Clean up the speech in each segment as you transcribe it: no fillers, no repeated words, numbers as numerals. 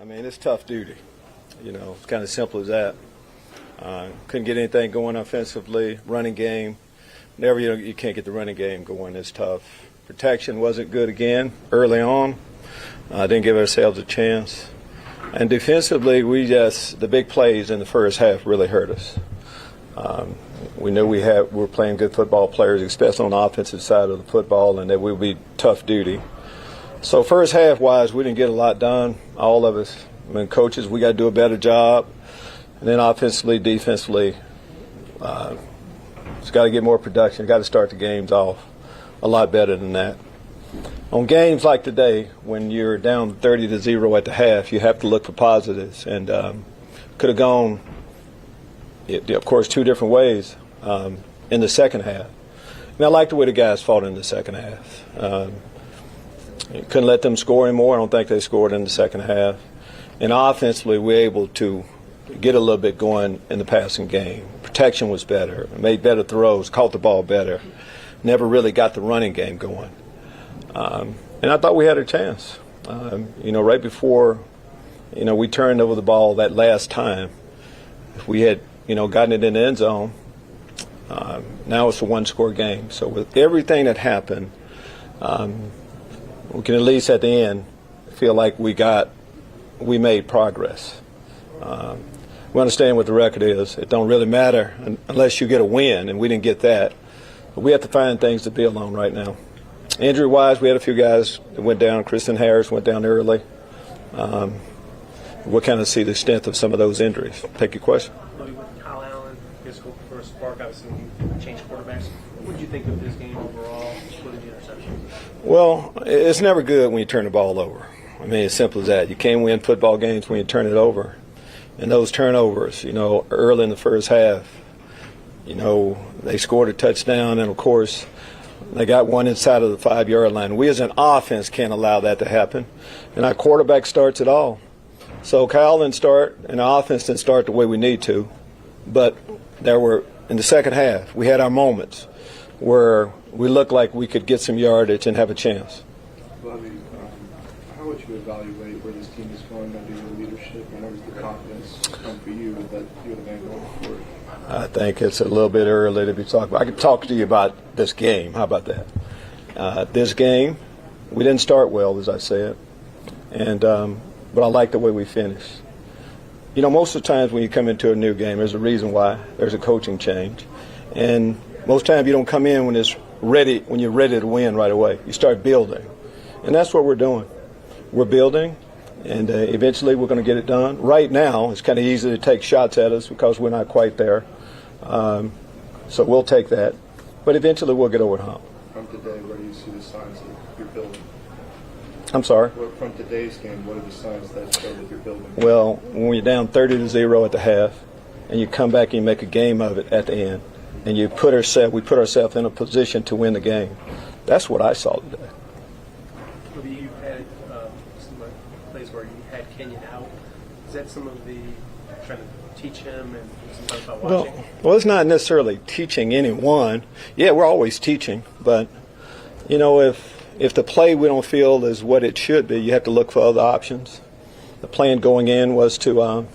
I mean, it's tough duty. It's kind of simple as that. Couldn't get anything going offensively. Running game, you can't get the running game going. It's tough. Protection wasn't good again early on. Didn't give ourselves a chance. And defensively, the big plays in the first half really hurt us. We knew we were playing good football players, especially on the offensive side of the football, and that we would be tough duty. So first half-wise, we didn't get a lot done. All of us, coaches, we got to do a better job. And then offensively, defensively, it's got to get more production. Got to start the games off a lot better than that. On games like today, when you're down 30-0 at the half, you have to look for positives. And could have gone, of course, two different ways in the second half. And I like the way the guys fought in the second half. Couldn't let them score anymore. I don't think they scored in the second half. And offensively, we were able to get a little bit going in the passing game. Protection was better, made better throws, caught the ball better. Never really got the running game going. And I thought we had a chance. Right before, we turned over the ball that last time, if we had, gotten it in the end zone, now it's a one-score game. So with everything that happened, we can at least at the end feel like we made progress. We understand what the record is. It don't really matter unless you get a win, and we didn't get that. But we have to find things to build on right now. Injury-wise, we had a few guys that went down. Kristen Harris went down early. We'll kind of see the extent of some of those injuries. Take your question. Lovie with Kyle Allen, his goal for a spark, obviously when you change quarterbacks. What did you think of this game overall, including the interceptions? Well, it's never good when you turn the ball over. I mean, it's simple as that. You can't win football games when you turn it over. And those turnovers, early in the first half, they scored a touchdown, and, of course, they got one inside of the 5-yard line. We as an offense can't allow that to happen. And our quarterback starts it all. So Kyle didn't start, and the offense didn't start the way we need to. But in the second half, we had our moments where we looked like we could get some yardage and have a chance. Lovie, how would you evaluate where this team is going under your leadership, and where does the confidence come for you that you're the man going forward? I think it's a little bit early to be talking about. I could talk to you about this game. How about that? This game, we didn't start well, as I said, but I like the way we finished. Most of the times when you come into a new game, there's a reason why. There's a coaching change, and most times you don't come in when you're ready to win right away. You start building, and that's what we're doing. We're building, and eventually we're going to get it done. Right now, it's kind of easy to take shots at us because we're not quite there. So we'll take that. But eventually we'll get over the hump. From today, where do you see the signs that you're building? I'm sorry? From today's game, what are the signs that show that you're building? Well, when you're down 30-0 at the half, and you come back and you make a game of it at the end, and we put ourselves in a position to win the game. That's what I saw today. You've had some plays where you had Kenyon out. Is that some of the trying to teach him and sometimes about watching? Well, it's not necessarily teaching anyone. Yeah, we're always teaching, but if the play we don't feel is what it should be, you have to look for other options. The plan going in was to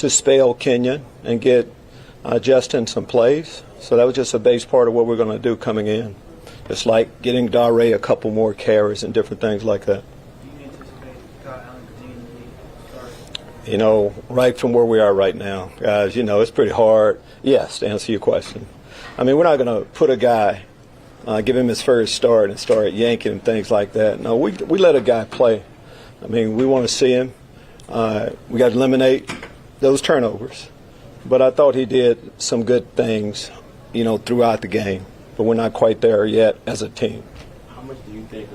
spell Kenyon and get Justin some plays. So that was just a base part of what we're going to do coming in. It's like getting Dare a couple more carries and different things like that. Do you anticipate Kyle Allen continuing to start? Right from where we are right now, guys, it's pretty hard. Yes, to answer your question. I mean, we're not going to put a guy, give him his first start and start yanking and things like that. No, we let a guy play. I mean, we want to see him. We got to eliminate those turnovers. But I thought he did some good things, throughout the game. But we're not quite there yet as a team. How much do you think,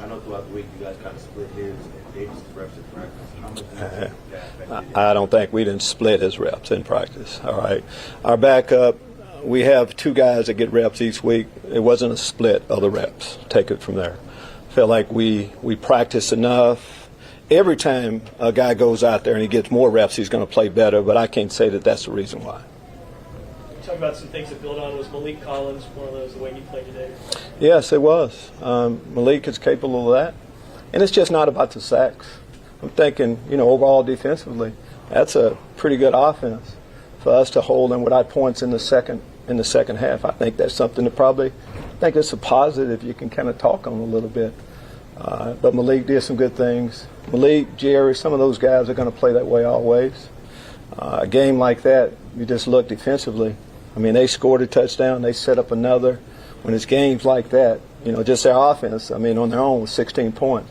I know throughout the week you guys kind of split his and Davis' reps in practice. How much do you think that affected I don't think we didn't split his reps in practice. All right. Our backup, we have two guys that get reps each week. It wasn't a split of the reps. Take it from there. Felt like we practiced enough. Every time a guy goes out there and he gets more reps, he's going to play better, but I can't say that that's the reason why. Talk about some things to build on. Was Malik Collins one of those, the way he played today? Yes, it was. Malik is capable of that. And it's just not about the sacks. I'm thinking, overall defensively, that's a pretty good offense for us to hold them without points in the second half. I think that's something I think it's a positive you can kind of talk on a little bit. But Malik did some good things. Malik, Jerry, some of those guys are going to play that way always. A game like that, you just look defensively. I mean, they scored a touchdown, they set up another. When it's games like that, just their offense, on their own was 16 points.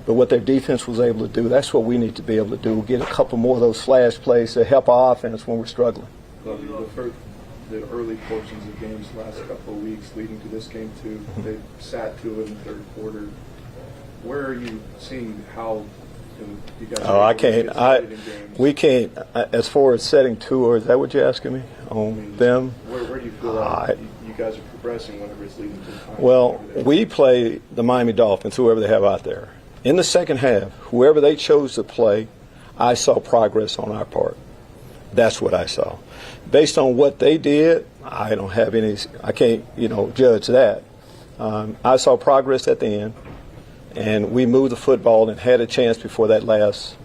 But what their defense was able to do, that's what we need to be able to do. Get a couple more of those flash plays to help our offense when we're struggling. The early portions of games the last couple of weeks leading to this game too, they sat to it in the third quarter. Where are you seeing how you guys I can't. We can't. As far as setting to, or is that what you're asking me on them? Where do you feel like you guys are progressing whenever it's leading to the time? Well, we play the Miami Dolphins, whoever they have out there. In the second half, whoever they chose to play, I saw progress on our part. That's what I saw. Based on what they did, I don't have any. I can't, judge that. I saw progress at the end, and we moved the football and had a chance before that last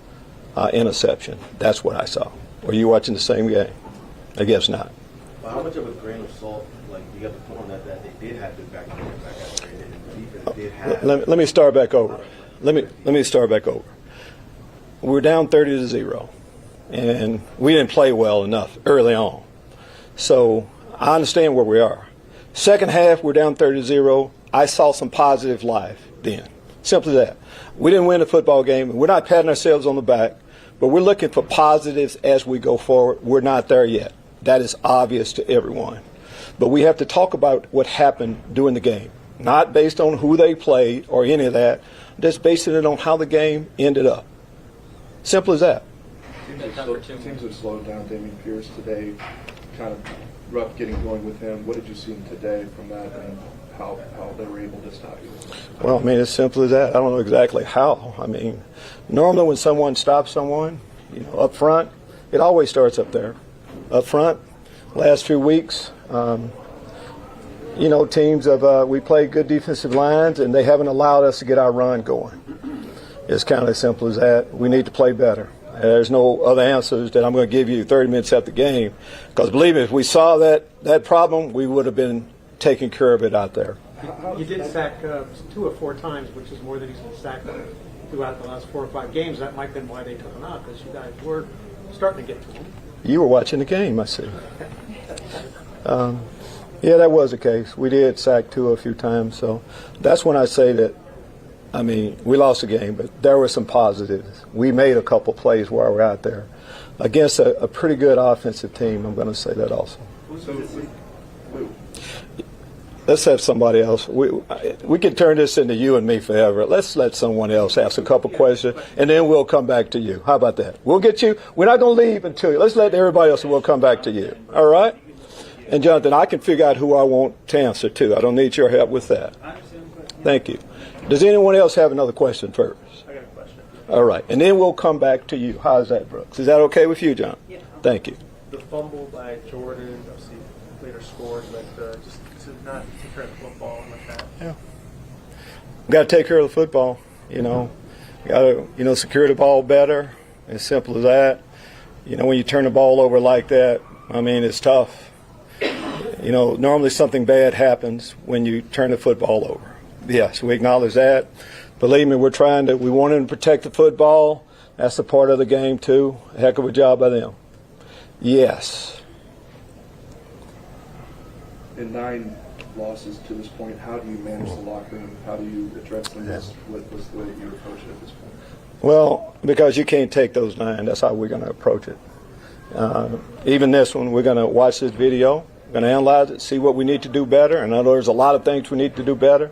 interception. That's what I saw. Were you watching the same game? I guess not. Well, how much of a grain of salt, you got the point that they did have to back at it, and the defense did have. Let me start back over. Let me start back over. We were down 30-0, and we didn't play well enough early on. So I understand where we are. Second half, we're down 30-0. I saw some positive life then. Simple as that. We didn't win the football game. We're not patting ourselves on the back, but we're looking for positives as we go forward. We're not there yet. That is obvious to everyone. But we have to talk about what happened during the game, not based on who they played or any of that, just basing it on how the game ended up. Simple as that. Teams have slowed down Dameon Pierce today, kind of rough getting going with him. What did you see today from that and how they were able to stop you? Well, it's simple as that. I don't know exactly how. Normally when someone stops someone, up front, it always starts up there. Up front, last few weeks, teams we played good defensive lines and they haven't allowed us to get our run going. It's kind of as simple as that. We need to play better. There's no other answers that I'm going to give you 30 minutes after the game. Because believe me, if we saw that problem, we would have been taking care of it out there. You did sack 2 or 4 times, which is more than he's been sacked throughout the last 4 or 5 games. That might have been why they took him out, because you guys were starting to get to him. You were watching the game, I see. Yeah, that was the case. We did sack 2 a few times. So that's when I say that, we lost the game, but there were some positives. We made a couple plays while we were out there against a pretty good offensive team. I'm going to say that also. Let's have somebody else. We can turn this into you and me forever. Let's let someone else ask a couple questions, and then we'll come back to you. How about that? We'll get you. We're not going to leave until you. Let's let everybody else, and we'll come back to you. All right? And, Jonathan, I can figure out who I want to answer, too. I don't need your help with that. Thank you. Does anyone else have another question first? I got a question. All right. And then we'll come back to you. How's that, Brooks? Is that okay with you, John? Yeah. Thank you. The fumble by Jordan, obviously later scored, but just to not take care of the football and like that. Yeah. Got to take care of the football, Got to, secure the ball better. As simple as that. When you turn the ball over like that, it's tough. Normally something bad happens when you turn the football over. Yes, we acknowledge that. Believe me, we want them to protect the football. That's a part of the game, too. A heck of a job by them. Yes. In 9 losses to this point, how do you manage the locker room? How do you address them? What was the way that you approach it at this point? Well, because you can't take those 9. That's how we're going to approach it. Even this one, we're going to watch this video, going to analyze it, see what we need to do better. And I know there's a lot of things we need to do better.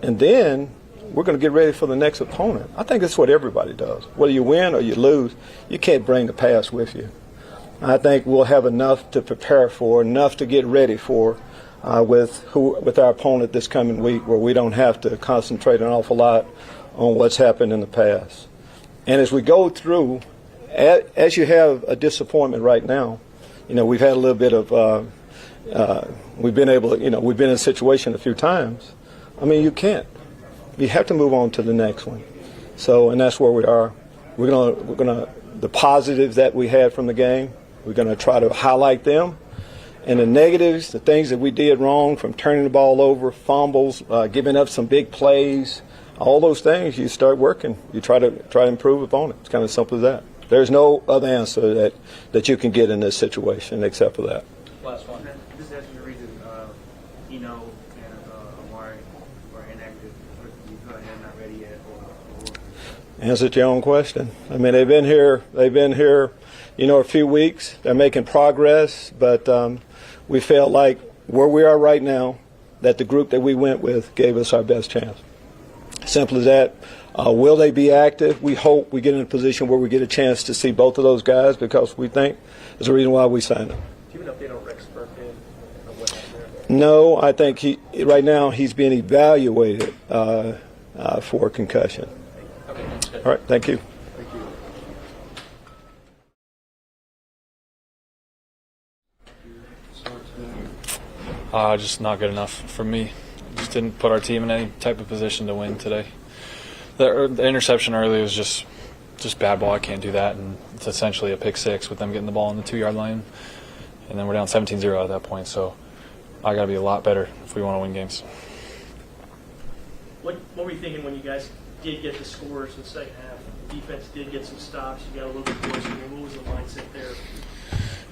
And then we're going to get ready for the next opponent. I think that's what everybody does. Whether you win or you lose, you can't bring the past with you. I think we'll have enough to prepare for, enough to get ready for with our opponent this coming week, where we don't have to concentrate an awful lot on what's happened in the past. And as we go through, as you have a disappointment right now, we've had a little bit of, we've been in a situation a few times. You can't. You have to move on to the next one. So, and that's where we are. the positives that we had from the game, we're going to try to highlight them. And the negatives, the things that we did wrong, from turning the ball over, fumbles, giving up some big plays, all those things, you start working. You try to improve upon it. It's kind of simple as that. There's no other answer that you can get in this situation except for that. Last one. This is the reason Eno and Amari were inactive. You go ahead, not ready yet. Answer to your own question. I mean, they've been here, a few weeks. They're making progress, but we felt like where we are right now, that the group that we went with gave us our best chance. Simple as that. Will they be active? We hope we get in a position where we get a chance to see both of those guys, because we think there's a reason why we signed them. Do you have an update on Rex Burkhead? What happened there? No, I think right now he's being evaluated for concussion. Okay, that's good. All right, thank you. Thank you. Just not good enough for me. Just didn't put our team in any type of position to win today. The interception early was just bad ball. I can't do that, and it's essentially a pick six with them getting the ball on the 2-yard line, and then we're down 17-0 at that point. So I got to be a lot better if we want to win games. What were you thinking when you guys did get the scores in the second half? The defense did get some stops. You got a little bit closer. What was the mindset there?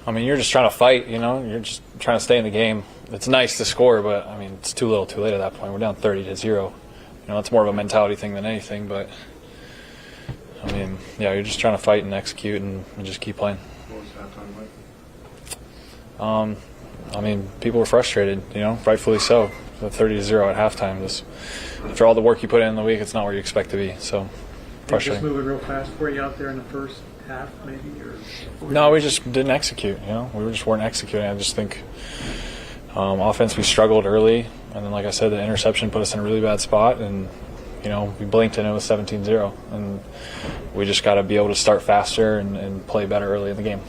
I mean, you're just trying to fight, You're just trying to stay in the game. It's nice to score, but, I mean, it's too little too late at that point. We're down 30-0. It's more of a mentality thing than anything, but, I mean, yeah, you're just trying to fight and execute and just keep playing. What was halftime like? I mean, people were frustrated, rightfully so. The 30-0 at halftime, just after all the work you put in the week, it's not where you expect to be. So Just frustrating. moving real fast for you out there in the first half, maybe? No, we just didn't execute. We just weren't executing. I just think offense, we struggled early, and then, like I said, the interception put us in a really bad spot, and we blinked and it was 17-0, and we just got to be able to start faster and play better early in the game.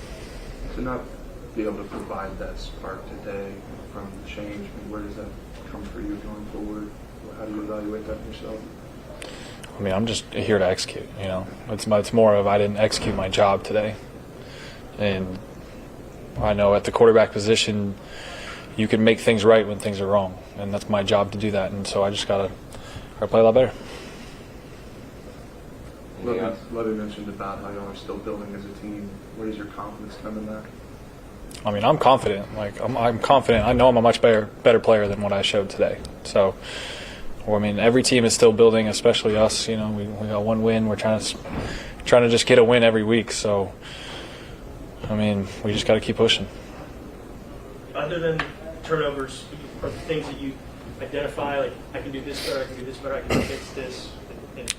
To not be able to provide that spark today from the change, I mean, where does that come for you going forward? How do you evaluate that yourself? I mean, I'm just here to execute, It's more of I didn't execute my job today. And I know at the quarterback position, you can make things right when things are wrong. And that's my job to do that. And so I just got to play a lot better. Lovie mentioned about how y'all are still building as a team. Where does your confidence come in that? I mean, I'm confident. I'm confident. I know I'm a much better player than what I showed today. So, I mean, every team is still building, especially us. We got one win. We're trying to just get a win every week. So, I mean, we just got to keep pushing. Other than turnovers, are the things that you identify, like, I can do this better, I can do this better, I can fix this?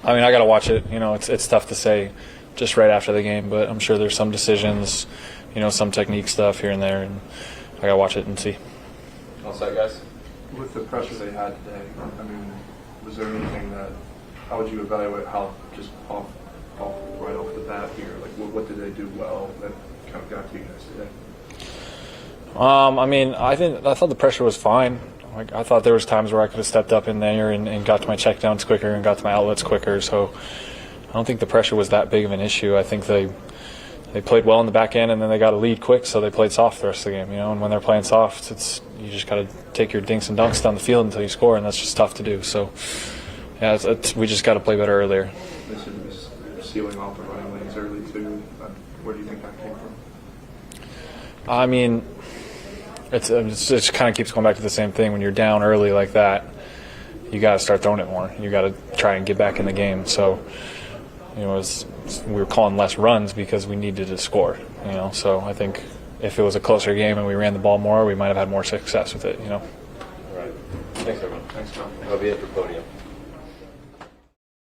I mean, I got to watch it. It's tough to say just right after the game, but I'm sure there's some decisions, some technique stuff here and there, and I got to watch it and see. All set, guys? With the pressure they had today, I mean, was there anything how would you evaluate how just right off the bat here, like what did they do well that kind of got to you guys today? I mean, I thought the pressure was fine. I thought there was times where I could have stepped up in there and got to my checkdowns quicker and got to my outlets quicker. So I don't think the pressure was that big of an issue. I think they played well in the back end, and then they got a lead quick, so they played soft the rest of the game. And when they're playing soft, you just got to take your dinks and dunks down the field until you score, and that's just tough to do. So yeah, we just got to play better earlier. They said you was sealing off the running lanes early too. Where do you think that came from? I mean, it just kind of keeps going back to the same thing. When you're down early like that, you got to start throwing it more. You got to try and get back in the game. So, we were calling less runs because we needed to score. So I think if it was a closer game and we ran the ball more, we might have had more success with it. All right. Thanks, everyone. Thanks, John. That'll be it for podium.